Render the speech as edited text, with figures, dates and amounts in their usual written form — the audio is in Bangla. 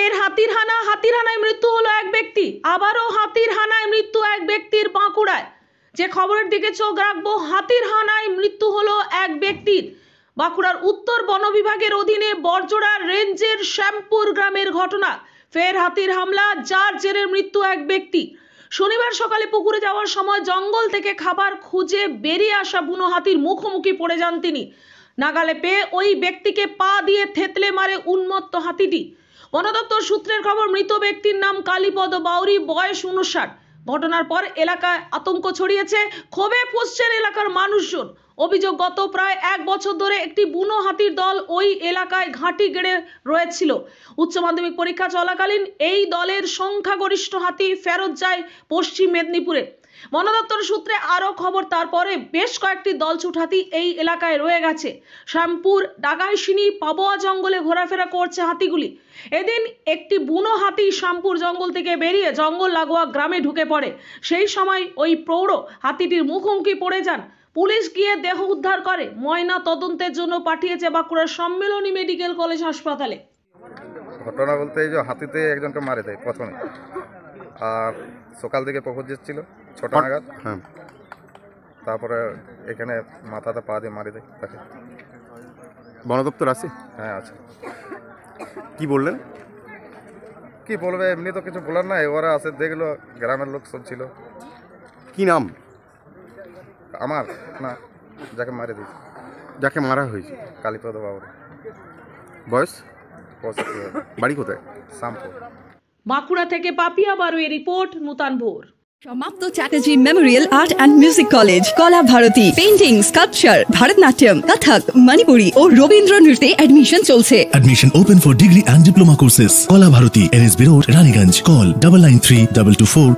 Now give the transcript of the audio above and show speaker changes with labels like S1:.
S1: ফের হাতির হানায় মৃত্যু হলো এক ব্যক্তি। আবারও হাতির হানায় মৃত্যু এক ব্যক্তির বাঁকুড়ায়। যে খবরের দিকে চোখ রাখবো, হাতির হানায় মৃত্যু হলো এক ব্যক্তির। বাঁকুড়ার উত্তর বন বিভাগের অধীনে বরজোড়া রেঞ্জের শ্যামপুর গ্রামের ঘটনা। ফের হাতির হামলা, যার জেরে মৃত্যু এক ব্যক্তি। শনিবার সকালে পুকুরে যাওয়ার সময় জঙ্গল থেকে খাবার খুঁজে বেরিয়ে আসা বুনো হাতির মুখোমুখি পড়ে যান তিনি। নাগালে পেয়ে ওই ব্যক্তিকে পা দিয়ে থেতলে মারে উন্মত্ত হাতিটি। বন দপ্তর সূত্রের খবর, মৃত ব্যক্তির নাম কালীপদ বাউরি, বয়স 59। ঘটনার পর এলাকায় আতঙ্ক ছড়িয়েছে, ক্ষোভে ফুঁসছেন এলাকার মানুষজন। অভিযোগ, গত প্রায় 1 বছর ধরে একটি বুনো হাতির দল ওই এলাকায় ঘাঁটি গেড়ে রয়েছিল। উচ্চ মাধ্যমিক পরীক্ষা চলাকালীন এই দলের সংখ্যাগরিষ্ঠ হাতি ফেরত যায় পশ্চিম মেদিনীপুরে। বন দপ্তর সূত্রে আরও খবর, তারপরে বেশ কয়েকটি দলছুট হাতি এই এলাকায় রয়ে গেছে। শ্যামপুর, ডাগাইশিনি, পাবোয়া জঙ্গলে ঘোরাফেরা করছে হাতিগুলি। এদিন একটি বুনো হাতি শ্যামপুর জঙ্গল থেকে বেরিয়ে জঙ্গল লাগোয়া গ্রামে ঢুকে পড়ে। সেই সময় ওই প্রৌঢ় হাতিটির মুখোমুখি পড়ে যান। পুলিশ গিয়ে দেহ উদ্ধার করে ময়না তদন্তের জন্য পাঠিয়েছে বাঁকুড়ার সম্মেলনী মেডিকেল কলেজ হাসপাতালে।
S2: ঘটনা বলতে এই যে হাতিতে একজনকে মারে দেয় প্রথমে, আর সকাল থেকে পুকুর যাচ্ছিল 6টা নাগাদ।
S3: হ্যাঁ,
S2: তারপরে এখানে মাথাতে পা দিয়ে মারি দেয় তাকে।
S3: বন দপ্তর আছে?
S2: হ্যাঁ, আছে।
S3: কি বললেন?
S2: কি বলবে, এমনি তো কিছু বলার নাই। ওরা আছে, দেখলো, গ্রামের লোক সব ছিল।
S3: কি নাম?
S2: আমার না, যাকে মারি দিয়েছে,
S3: যাকে মারা হয়েছে?
S2: কালীপদ বাবু।
S3: বয়স?
S2: 65।
S3: বাড়ি কোথায়?
S2: শ্যামপুর।
S1: বাঁকুড়া থেকে পাপিয়া বারুয়ের রিপোর্ট, নূতন ভোর।
S4: সমাপ্ত Chatterjee Memorial art and music college, কলা ভারতী, পেইন্টিং, স্কাল্পচার, ভারতনাট্যম, কথক, মণিপুরি ও রবীন্দ্র নৃত্যে অ্যাডমিশন চলছে।
S5: Admission open for degree and diploma courses. Kola Bharati, NSB Road, Raniganj. Call 993224